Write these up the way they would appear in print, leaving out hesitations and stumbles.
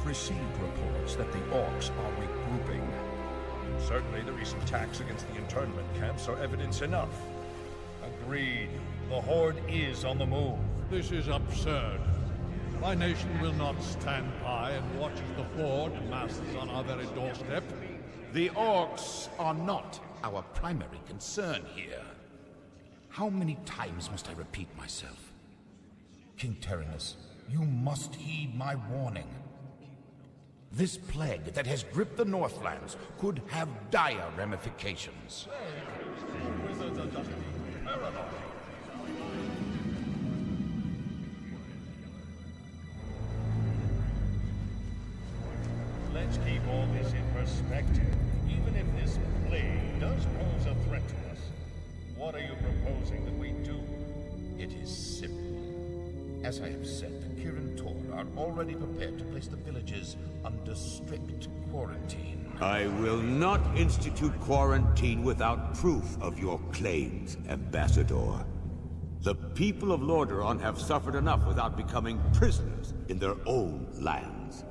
We've received reports that the orcs are regrouping. Certainly the recent attacks against the internment camps are evidence enough. Agreed. The Horde is on the move. This is absurd. My nation will not stand by and watch as the Horde masses on our very doorstep. The orcs are not our primary concern here. How many times must I repeat myself? King Tyrannus, you must heed my warning. This plague that has gripped the Northlands could have dire ramifications. Let's keep all this in perspective. Even if this plague does pose a threat to us, what are you proposing that we do? It is simple. As I have said, the Kirin Tor are already prepared to place the villages under strict quarantine. I will not institute quarantine without proof of your claims, Ambassador. The people of Lordaeron have suffered enough without becoming prisoners in their own lands.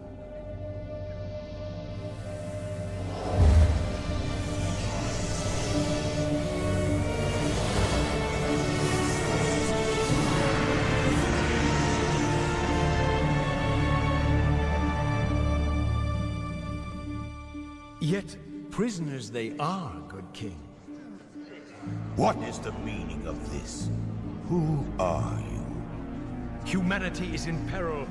Yet, prisoners they are, good king. What is the meaning of this? Who are you? Humanity is in peril.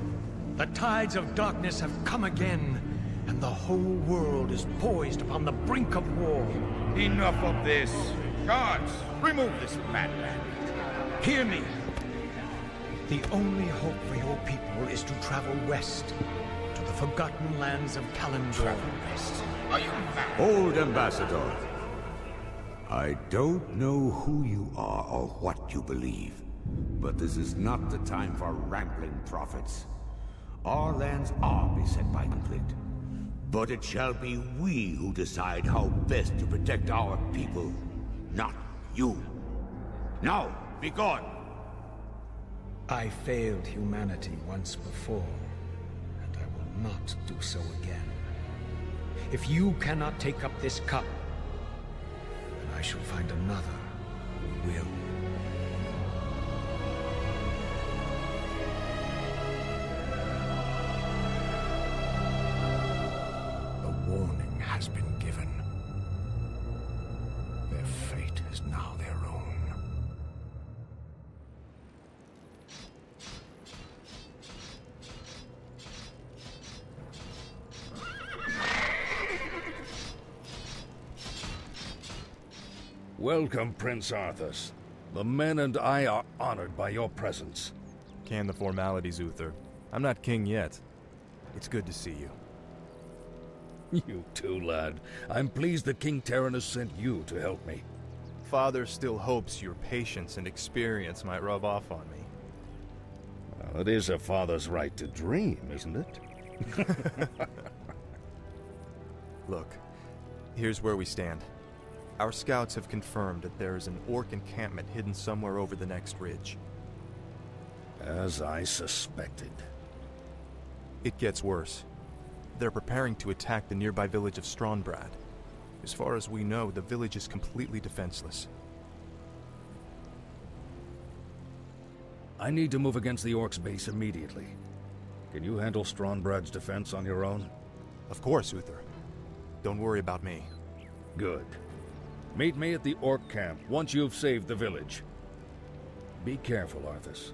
The tides of darkness have come again, and the whole world is poised upon the brink of war. Enough of this! Guards, remove this madman! Hear me! The only hope for your people is to travel west, to the forgotten lands of Kalimdor. Travel west? Are you mad? Old Ambassador, I don't know who you are or what you believe, but this is not the time for rambling prophets. Our lands are beset by conflict, but it shall be we who decide how best to protect our people, not you. Now, be gone! I failed humanity once before, and I will not do so again. If you cannot take up this cup, then I shall find another who will. The warning has been given. Their fate is now their own. Welcome, Prince Arthas. The men and I are honored by your presence. Can the formalities, Uther. I'm not king yet. It's good to see you. You too, lad. I'm pleased that King Tyrannus sent you to help me. Father still hopes your patience and experience might rub off on me. Well, it is a father's right to dream, isn't it? Look, here's where we stand. Our scouts have confirmed that there is an orc encampment hidden somewhere over the next ridge. As I suspected. It gets worse. They're preparing to attack the nearby village of Stronbrad. As far as we know, the village is completely defenseless. I need to move against the orcs' base immediately. Can you handle Stronbrad's defense on your own? Of course, Uther. Don't worry about me. Good. Meet me at the orc camp once you've saved the village. Be careful, Arthas.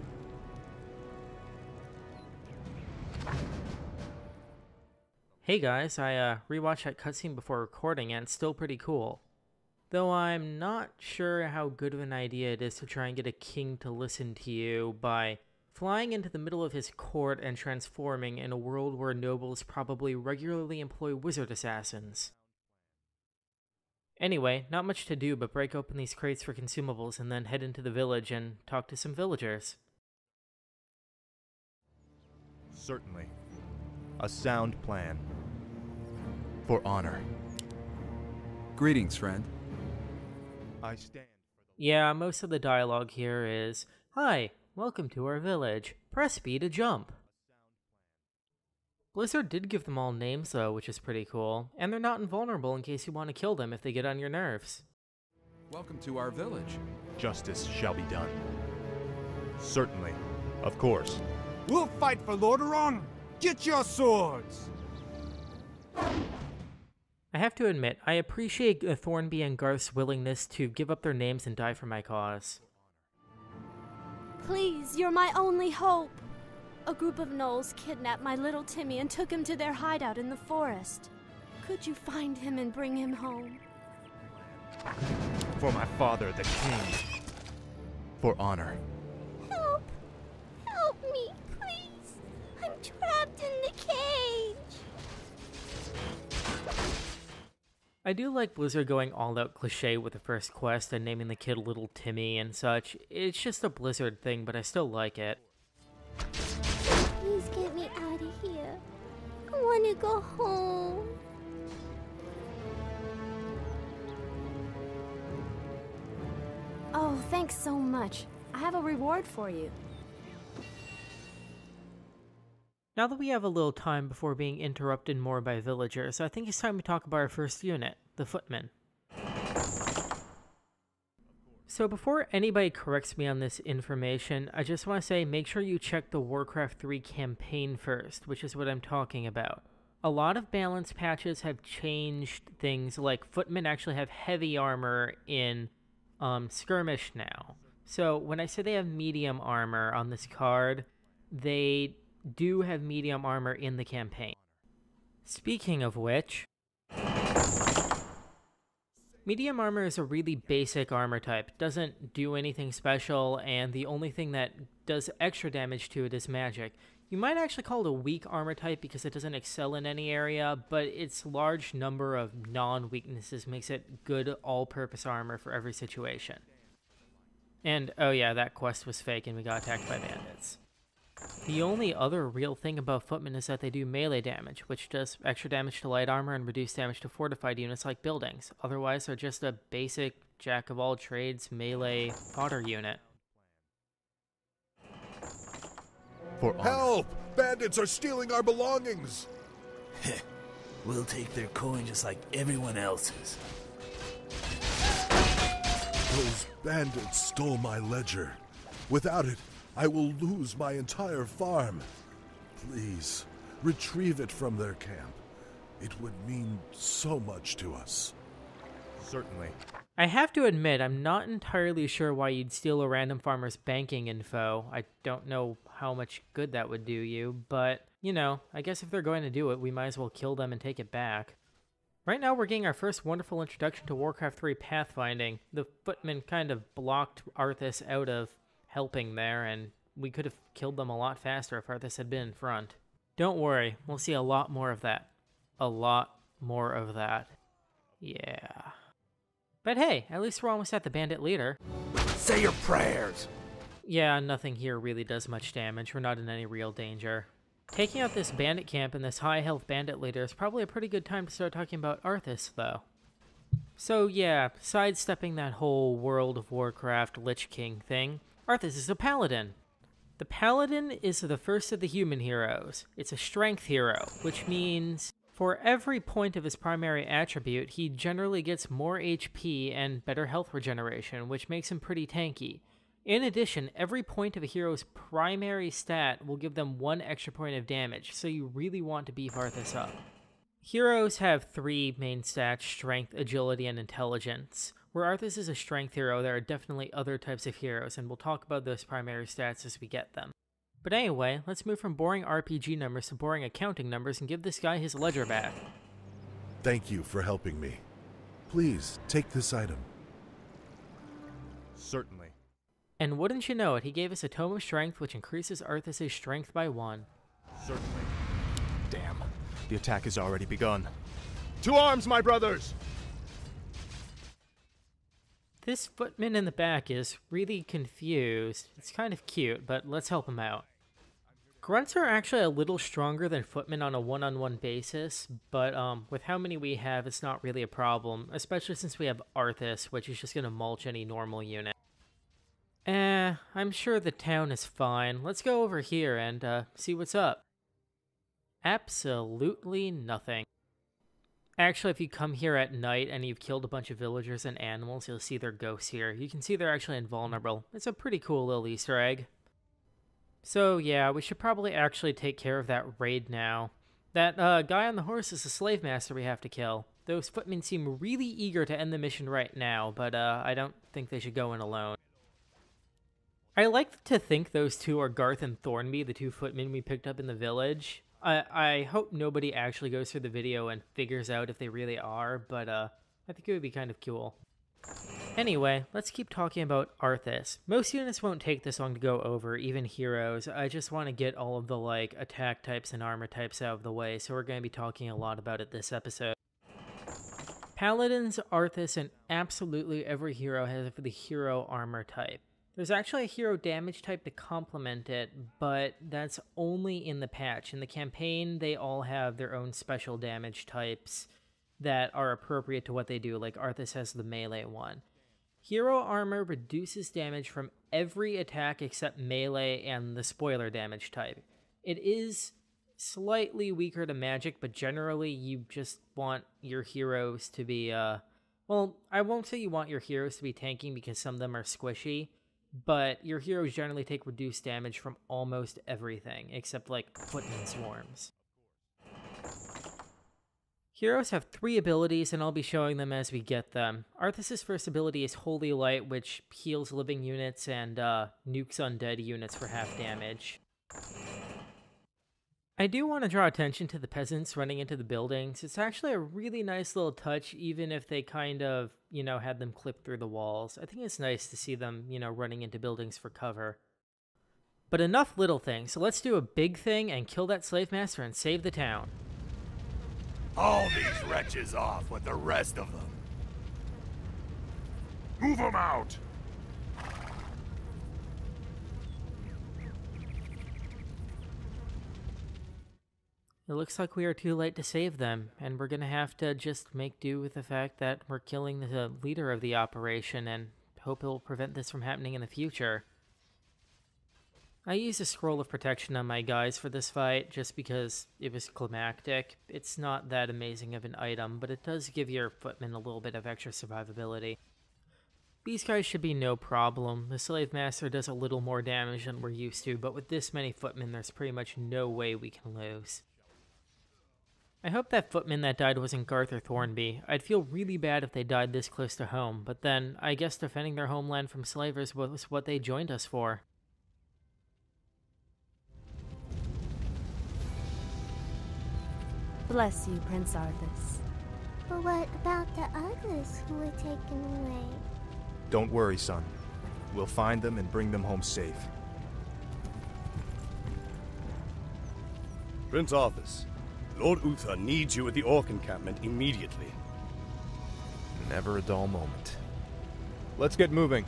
Hey guys, I rewatched that cutscene before recording and it's still pretty cool. Though I'm not sure how good of an idea it is to try and get a king to listen to you by flying into the middle of his court and transforming in a world where nobles probably regularly employ wizard assassins. Anyway, not much to do but break open these crates for consumables and then head into the village and talk to some villagers. Certainly. A sound plan. For honor. Greetings, friend. I stand for the... Yeah, most of the dialogue here is, "Hi, welcome to our village. Press B to jump." Blizzard did give them all names though, which is pretty cool, and they're not invulnerable in case you want to kill them if they get on your nerves. Welcome to our village. Justice shall be done. Certainly. Of course. We'll fight for Lordaeron! Get your swords! I have to admit, I appreciate Thornby and Garth's willingness to give up their names and die for my cause. Please, you're my only hope. A group of gnolls kidnapped my little Timmy and took him to their hideout in the forest. Could you find him and bring him home? For my father, the king. For honor. Help! Help me, please! I'm trapped in the cage! I do like Blizzard going all-out cliché with the first quest and naming the kid Little Timmy and such. It's just a Blizzard thing, but I still like it. Please get me out of here. I want to go home. Oh, thanks so much. I have a reward for you. Now that we have a little time before being interrupted more by villagers, I think it's time we talk about our first unit, the Footmen. So before anybody corrects me on this information, I just want to say make sure you check the Warcraft 3 campaign first, which is what I'm talking about. A lot of balance patches have changed things, like Footmen actually have heavy armor in Skirmish now. So when I say they have medium armor on this card, they do have medium armor in the campaign. Speaking of which, medium armor is a really basic armor type. It doesn't do anything special, and the only thing that does extra damage to it is magic. You might actually call it a weak armor type because it doesn't excel in any area, but its large number of non-weaknesses makes it good all-purpose armor for every situation. And, oh yeah, that quest was fake and we got attacked by bandits. The only other real thing about Footmen is that they do melee damage, which does extra damage to light armor and reduce damage to fortified units like buildings. Otherwise, they're just a basic jack-of-all-trades melee fodder unit. For honor. Help! Bandits are stealing our belongings! We'll take their coin just like everyone else's. Those bandits stole my ledger. Without it, I will lose my entire farm. Please, retrieve it from their camp. It would mean so much to us. Certainly. I have to admit, I'm not entirely sure why you'd steal a random farmer's banking info. I don't know how much good that would do you, but, you know, I guess if they're going to do it, we might as well kill them and take it back. Right now we're getting our first wonderful introduction to Warcraft 3 pathfinding. The Footmen kind of blocked Arthas out of helping there, and we could have killed them a lot faster if Arthas had been in front. Don't worry, we'll see a lot more of that. A lot more of that. Yeah. But hey, at least we're almost at the bandit leader. Say your prayers! Yeah, nothing here really does much damage. We're not in any real danger. Taking out this bandit camp and this high health bandit leader is probably a pretty good time to start talking about Arthas, though. So yeah, sidestepping that whole World of Warcraft Lich King thing, Arthas is a paladin. The paladin is the first of the human heroes. It's a strength hero, which means for every point of his primary attribute, he generally gets more HP and better health regeneration, which makes him pretty tanky. In addition, every point of a hero's primary stat will give them 1 extra point of damage, so you really want to beef Arthas up. Heroes have 3 main stats: strength, agility, and intelligence. Where Arthas is a strength hero, there are definitely other types of heroes, and we'll talk about those primary stats as we get them. But anyway, let's move from boring RPG numbers to boring accounting numbers and give this guy his ledger back. Thank you for helping me. Please, take this item. Certainly. And wouldn't you know it, he gave us a Tome of Strength, which increases Arthas' strength by 1. Certainly. Damn. The attack has already begun. To arms, my brothers! This Footman in the back is really confused. It's kind of cute, but let's help him out. Grunts are actually a little stronger than Footmen on a one-on-one basis, but with how many we have, it's not really a problem, especially since we have Arthas, which is just going to mulch any normal unit. I'm sure the town is fine. Let's go over here and see what's up. Absolutely nothing. Actually, if you come here at night and you've killed a bunch of villagers and animals, you'll see their ghosts here. You can see they're actually invulnerable. It's a pretty cool little Easter egg. So yeah, we should probably actually take care of that raid now. That guy on the horse is a slave master we have to kill. Those footmen seem really eager to end the mission right now, but I don't think they should go in alone. I like to think those two are Garth and Thornby, the two footmen we picked up in the village. I hope nobody actually goes through the video and figures out if they really are, but I think it would be kind of cool. Anyway, let's keep talking about Arthas. Most units won't take this long to go over, even heroes. I just want to get all of the attack types and armor types out of the way, so we're going to be talking a lot about it this episode. Paladins, Arthas, and absolutely every hero has the hero armor type. There's actually a hero damage type to complement it, but that's only in the patch. In the campaign, they all have their own special damage types that are appropriate to what they do, like Arthas has the melee one. Hero armor reduces damage from every attack except melee and the spoiler damage type. It is slightly weaker to magic, but generally you just want your heroes to be, well, I won't say you want your heroes to be tanking because some of them are squishy, but your heroes generally take reduced damage from almost everything, except footman swarms. Heroes have 3 abilities, and I'll be showing them as we get them. Arthas' first ability is Holy Light, which heals living units and nukes undead units for half damage. I do want to draw attention to the peasants running into the buildings. It's actually a really nice little touch, even if they kind of, had them clip through the walls. I think it's nice to see them, running into buildings for cover. But enough little things, so let's do a big thing and kill that slave master and save the town. Haul these wretches off with the rest of them. Move them out! It looks like we are too late to save them, and we're gonna have to just make do with the fact that we're killing the leader of the operation and hope it will prevent this from happening in the future. I used a scroll of protection on my guys for this fight just because it was climactic. It's not that amazing of an item, but it does give your footmen a little bit of extra survivability. These guys should be no problem. The slave master does a little more damage than we're used to, but with this many footmen, there's pretty much no way we can lose. I hope that footman that died wasn't Garth or Thornby. I'd feel really bad if they died this close to home, but then I guess defending their homeland from slavers was what they joined us for. Bless you, Prince Arthas. But what about the others who were taken away? Don't worry, son. We'll find them and bring them home safe. Prince Arthas, Lord Uther needs you at the Orc encampment immediately. Never a dull moment. Let's get moving.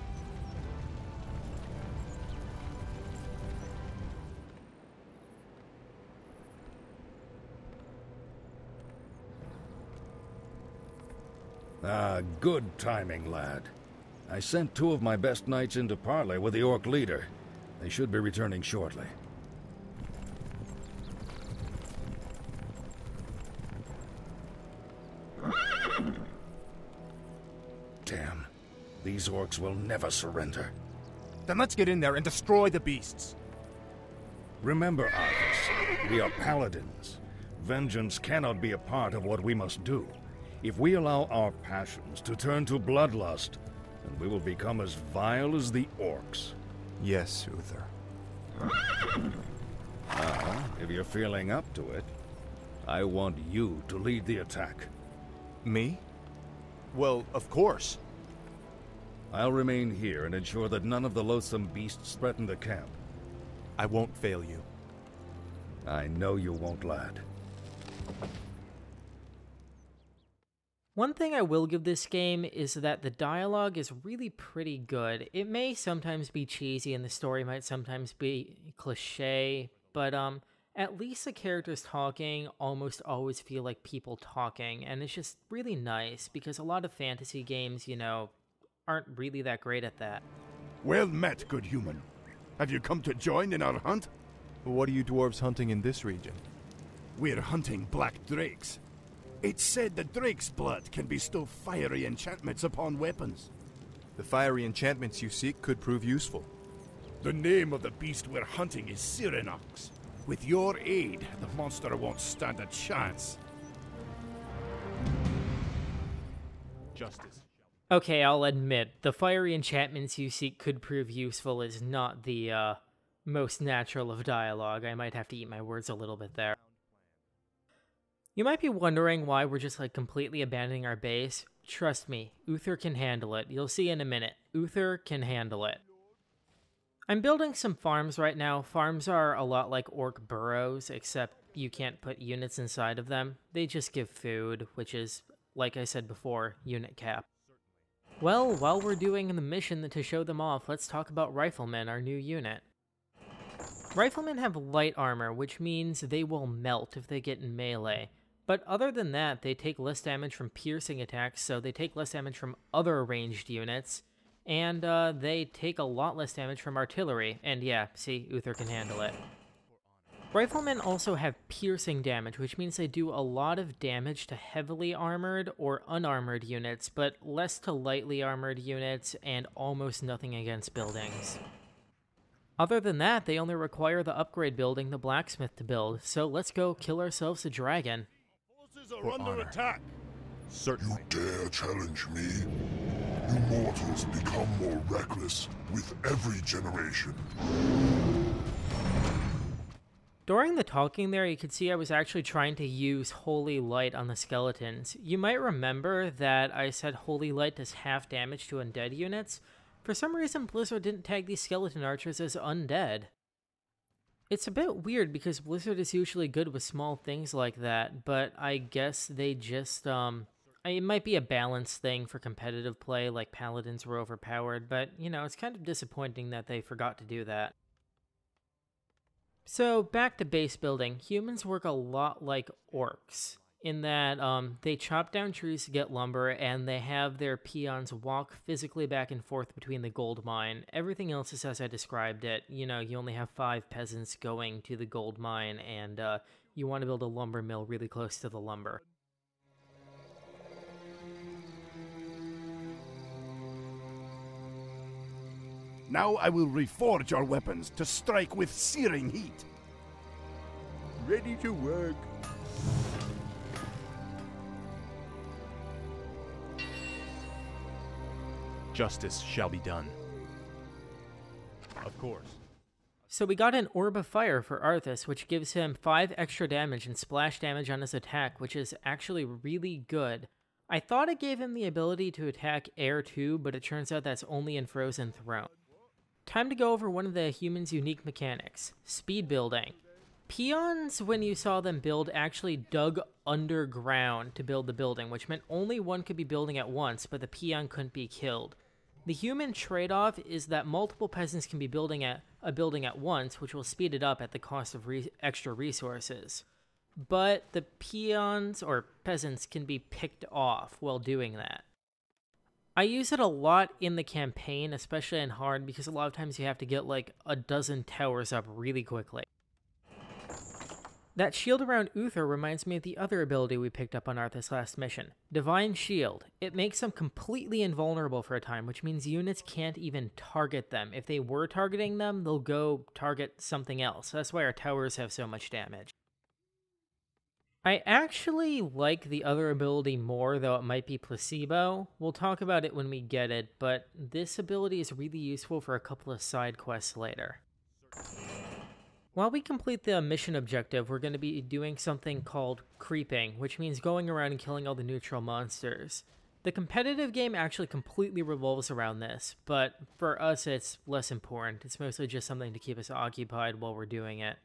Ah, good timing, lad. I sent 2 of my best knights into parley with the Orc leader. They should be returning shortly. Damn. These Orcs will never surrender. Then let's get in there and destroy the beasts. Remember, Arthas, we are paladins. Vengeance cannot be a part of what we must do. If we allow our passions to turn to bloodlust, then we will become as vile as the Orcs. Yes, Uther. If you're feeling up to it, I want you to lead the attack. Me? Well, of course. I'll remain here and ensure that none of the loathsome beasts threaten the camp. I won't fail you. I know you won't, lad. One thing I will give this game is that the dialogue is really pretty good. It may sometimes be cheesy and the story might sometimes be cliche, but at least the characters talking almost always feel like people talking, and it's just really nice because a lot of fantasy games, aren't really that great at that. Well met, good human. Have you come to join in our hunt? What are you dwarves hunting in this region? We're hunting black drakes. It's said that drake's blood can bestow fiery enchantments upon weapons. The fiery enchantments you seek could prove useful. The name of the beast we're hunting is Cyranox. With your aid, the monster won't stand a chance. Justice. Okay, I'll admit, the fiery enchantments you seek could prove useful is not the, most natural of dialogue. I might have to eat my words a little bit there. You might be wondering why we're just, completely abandoning our base. Trust me, Uther can handle it. You'll see in a minute. Uther can handle it. I'm building some farms right now. Farms are a lot like orc burrows, except you can't put units inside of them. They just give food, which is, like I said before, unit cap. Well, while we're doing the mission to show them off, let's talk about Riflemen, our new unit. Riflemen have light armor, which means they will melt if they get in melee. But other than that, they take less damage from piercing attacks, so they take less damage from other ranged units, and they take a lot less damage from artillery, and yeah, see, Uther can handle it. Riflemen also have piercing damage, which means they do a lot of damage to heavily armored or unarmored units, but less to lightly armored units, and almost nothing against buildings. Other than that, they only require the upgrade building, the blacksmith, to build, so let's go kill ourselves a dragon. Forces are under attack. Certainly. You dare challenge me? You mortals become more reckless with every generation. During the talking there, you could see I was actually trying to use Holy Light on the skeletons. You might remember that I said Holy Light does half damage to undead units. For some reason, Blizzard didn't tag these skeleton archers as undead. It's a bit weird because Blizzard is usually good with small things like that, but I guess they just, it might be a balance thing for competitive play, like Paladins were overpowered, but, you know, it's kind of disappointing that they forgot to do that. So, back to base building. Humans work a lot like orcs, in that they chop down trees to get lumber, and they have their peons walk physically back and forth between the gold mine. Everything else is as I described it. You know, you only have 5 peasants going to the gold mine, and you want to build a lumber mill really close to the lumber. Now I will reforge our weapons to strike with searing heat. Ready to work. Justice shall be done. Of course. So we got an Orb of Fire for Arthas, which gives him 5 extra damage and splash damage on his attack, which is actually really good. I thought it gave him the ability to attack air too, but it turns out that's only in Frozen Throne. Time to go over one of the human's unique mechanics, speed building. Peons, when you saw them build, actually dug underground to build the building, which meant only one could be building at once, but the peon couldn't be killed. The human trade-off is that multiple peasants can be building a building at once, which will speed it up at the cost of extra resources. But the peons, or peasants, can be picked off while doing that. I use it a lot in the campaign, especially in hard, because a lot of times you have to get like a dozen towers up really quickly. That shield around Uther reminds me of the other ability we picked up on Arthas' last mission, Divine Shield. It makes them completely invulnerable for a time, which means units can't even target them. If they were targeting them, they'll go target something else. That's why our towers have so much damage. I actually like the other ability more, though it might be placebo. We'll talk about it when we get it, but this ability is really useful for a couple of side quests later. While we complete the mission objective, we're going to be doing something called creeping, which means going around and killing all the neutral monsters. The competitive game actually completely revolves around this, but for us it's less important. It's mostly just something to keep us occupied while we're doing it.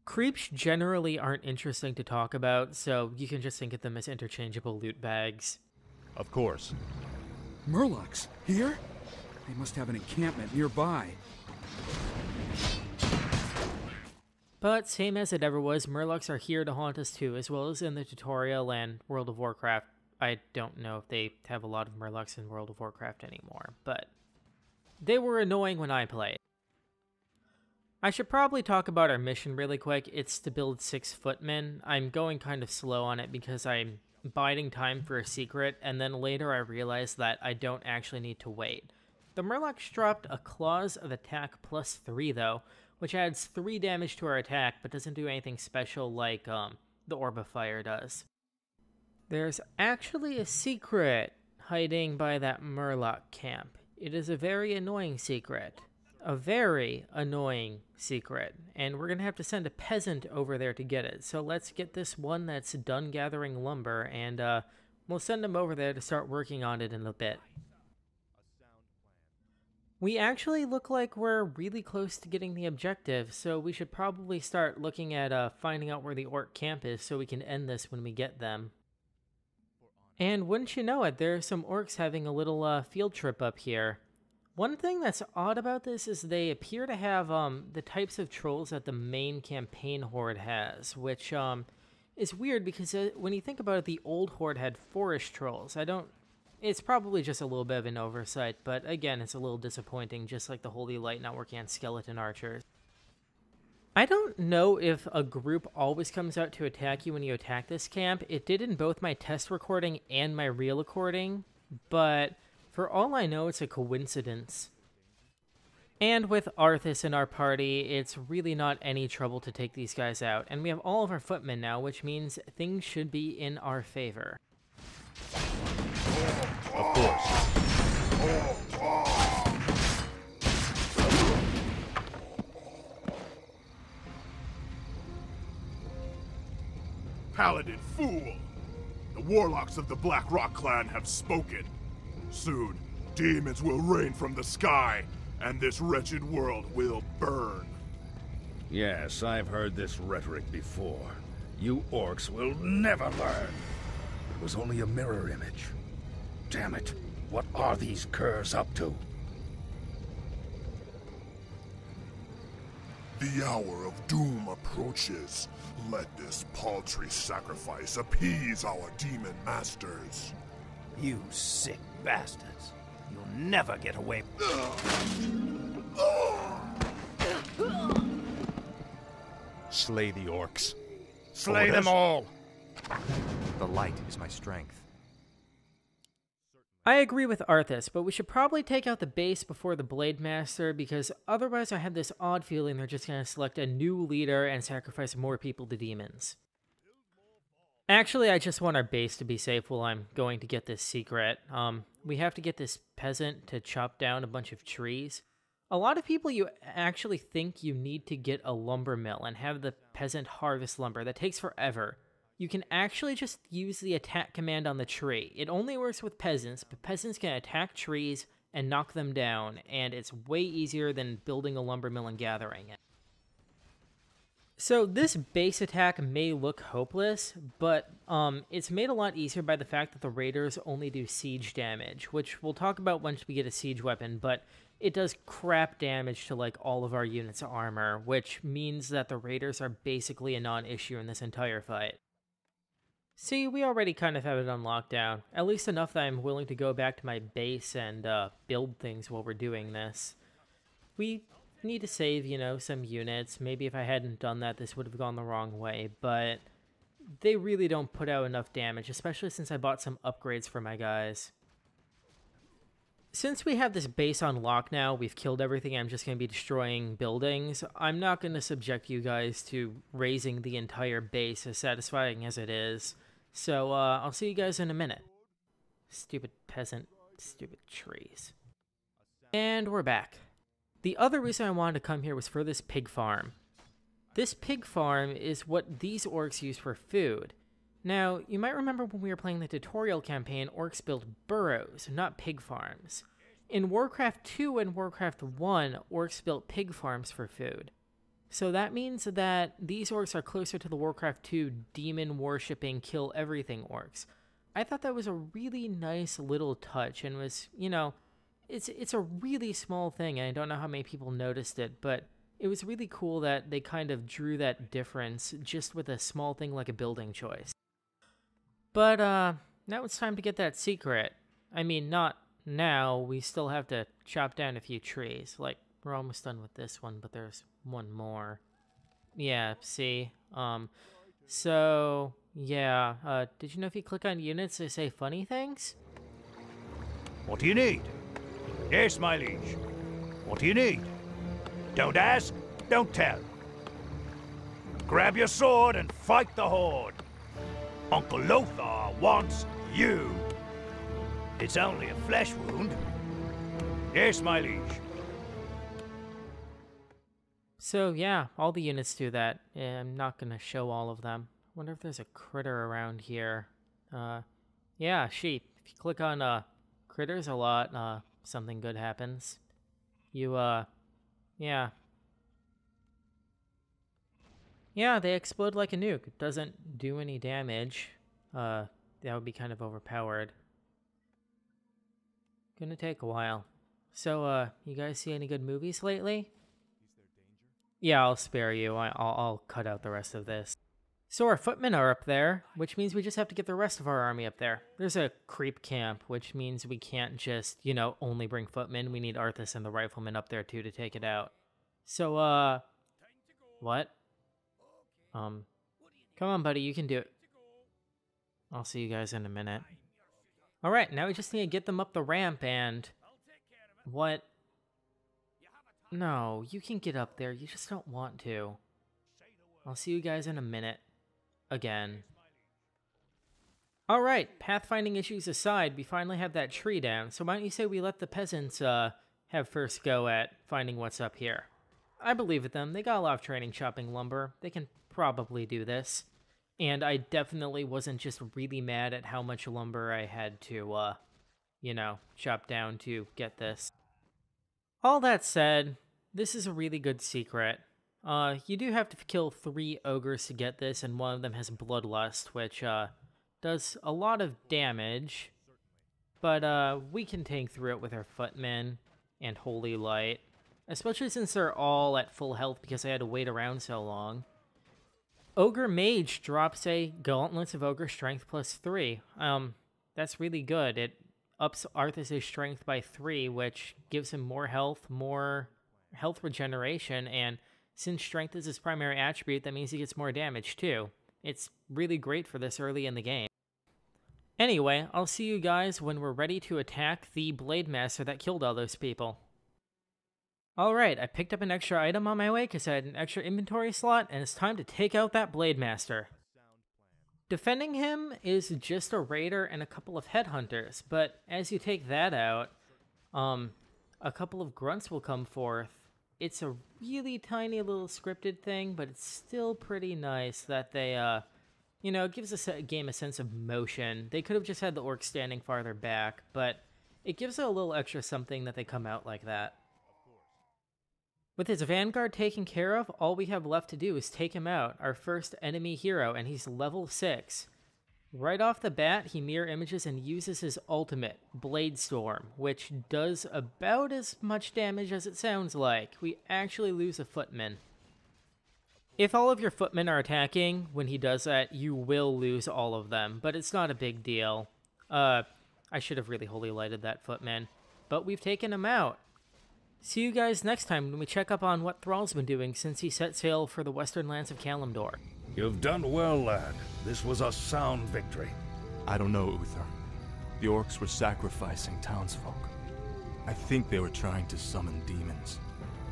Creeps generally aren't interesting to talk about, so you can just think of them as interchangeable loot bags. Of course. Murlocs, here? They must have an encampment nearby. But same as it ever was, Murlocs are here to haunt us too, as well as in the tutorial and World of Warcraft. I don't know if they have a lot of Murlocs in World of Warcraft anymore, but they were annoying when I played. I should probably talk about our mission really quick. It's to build 6 footmen. I'm going kind of slow on it because I'm biding time for a secret, and then later I realized that I don't actually need to wait. The Murlocs dropped a Claws of Attack +3 though, which adds 3 damage to our attack, but doesn't do anything special like the Orb of Fire does. There's actually a secret hiding by that Murloc camp. It is a very annoying secret. A very annoying secret, and we're gonna have to send a peasant over there to get it. So let's get this one that's done gathering lumber, and we'll send him over there to start working on it in a bit. We actually look like we're really close to getting the objective, so we should probably start looking at finding out where the orc camp is so we can end this when we get them. And wouldn't you know it, there are some orcs having a little field trip up here. One thing that's odd about this is they appear to have the types of trolls that the main campaign horde has, which is weird because when you think about it, the old horde had forest trolls. It's probably just a little bit of an oversight, but again, it's a little disappointing, just like the Holy Light not working on skeleton archers. I don't know if a group always comes out to attack you when you attack this camp. It did in both my test recording and my real recording, but for all I know, it's a coincidence. And with Arthas in our party, it's really not any trouble to take these guys out. And we have all of our footmen now, which means things should be in our favor. Of course. Paladin fool! The warlocks of the Black Rock clan have spoken. Soon, demons will rain from the sky, and this wretched world will burn. Yes, I've heard this rhetoric before. You orcs will never learn. It was only a mirror image. Damn it, what are these curs up to? The hour of doom approaches. Let this paltry sacrifice appease our demon masters. You sick bastards. You'll never get away. Slay the orcs. Slay them all! The light is my strength. I agree with Arthas, but we should probably take out the base before the Blade Master, because otherwise I have this odd feeling they're just going to select a new leader and sacrifice more people to demons. Actually, I just want our base to be safe while I'm going to get this secret. We have to get this peasant to chop down a bunch of trees. A lot of people, you actually think you need to get a lumber mill and have the peasant harvest lumber. That takes forever. You can actually just use the attack command on the tree. It only works with peasants, but peasants can attack trees and knock them down, and it's way easier than building a lumber mill and gathering it. So this base attack may look hopeless, but it's made a lot easier by the fact that the raiders only do siege damage, which we'll talk about once we get a siege weapon, but it does crap damage to like all of our units' armor, which means that the raiders are basically a non-issue in this entire fight. See, we already kind of have it on lockdown, at least enough that I'm willing to go back to my base and build things while we're doing this. We need to save, you know, some units. Maybe if I hadn't done that, this would have gone the wrong way, but they really don't put out enough damage, especially since I bought some upgrades for my guys. Since we have this base on lock now, we've killed everything, I'm just going to be destroying buildings. I'm not going to subject you guys to raising the entire base, as satisfying as it is. So, I'll see you guys in a minute. Stupid peasant, stupid trees. And we're back. The other reason I wanted to come here was for this pig farm. This pig farm is what these orcs use for food. Now, you might remember when we were playing the tutorial campaign, orcs built burrows, not pig farms. In Warcraft 2 and Warcraft 1, orcs built pig farms for food. So that means that these orcs are closer to the Warcraft 2 demon-worshipping, kill-everything orcs. I thought that was a really nice little touch, and was, you know, it's a really small thing, and I don't know how many people noticed it, but it was really cool that they kind of drew that difference just with a small thing like a building choice. But, now it's time to get that secret. I mean, not now, we still have to chop down a few trees. Like, we're almost done with this one, but there's one more. Yeah, see? So, yeah, did you know if you click on units, they say funny things? What do you need? Yes, my liege. What do you need? Don't ask, don't tell. Grab your sword and fight the Horde. Uncle Lothar wants you. It's only a flesh wound. Yes, my liege. So yeah, all the units do that. I'm not gonna show all of them. Wonder if there's a critter around here. Yeah, sheep. If you click on critters a lot, something good happens. Yeah. Yeah, they explode like a nuke. It doesn't do any damage. That would be kind of overpowered. Gonna take a while. So, you guys see any good movies lately? Yeah, I'll spare you. I'll cut out the rest of this. So our footmen are up there, which means we just have to get the rest of our army up there. There's a creep camp, which means we can't just, only bring footmen. We need Arthas and the riflemen up there, too, to take it out. So, what? Come on, buddy, you can do it. I'll see you guys in a minute. Alright, now we just need to get them up the ramp and... What? No, you can get up there, you just don't want to. I'll see you guys in a minute. Again. Alright, pathfinding issues aside, we finally have that tree down, so why don't you say we let the peasants, have first go at finding what's up here. I believe in them, they got a lot of training chopping lumber, they can probably do this. And I definitely wasn't just really mad at how much lumber I had to, chop down to get this. All that said, this is a really good secret. You do have to kill 3 ogres to get this, and one of them has Bloodlust, which, does a lot of damage. But, we can tank through it with our footmen and Holy Light. Especially since they're all at full health because I had to wait around so long. Ogre Mage drops a Gauntlets of Ogre Strength plus 3. That's really good. It ups Arthas' strength by 3, which gives him more health regeneration, and since strength is his primary attribute, that means he gets more damage too. It's really great for this early in the game. Anyway, I'll see you guys when we're ready to attack the Blade Master that killed all those people. Alright, I picked up an extra item on my way because I had an extra inventory slot, and it's time to take out that Blade Master. Defending him is just a raider and a couple of headhunters, but as you take that out, a couple of grunts will come forth. It's a really tiny little scripted thing, but it's still pretty nice that they, it gives the game a sense of motion. They could have just had the orcs standing farther back, but it gives it a little extra something that they come out like that. With his vanguard taken care of, all we have left to do is take him out, our first enemy hero, and he's level 6. Right off the bat, he mirror images and uses his ultimate, Blade Storm, which does about as much damage as it sounds like. We actually lose a footman. If all of your footmen are attacking, when he does that, you will lose all of them, but it's not a big deal. I should have really holy lighted that footman, but we've taken him out. See you guys next time when we check up on what Thrall's been doing since he set sail for the western lands of Kalimdor. You've done well, lad. This was a sound victory. I don't know, Uther. The orcs were sacrificing townsfolk. I think they were trying to summon demons.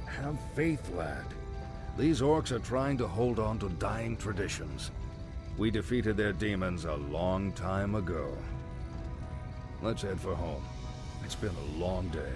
Have faith, lad. These orcs are trying to hold on to dying traditions. We defeated their demons a long time ago. Let's head for home. It's been a long day.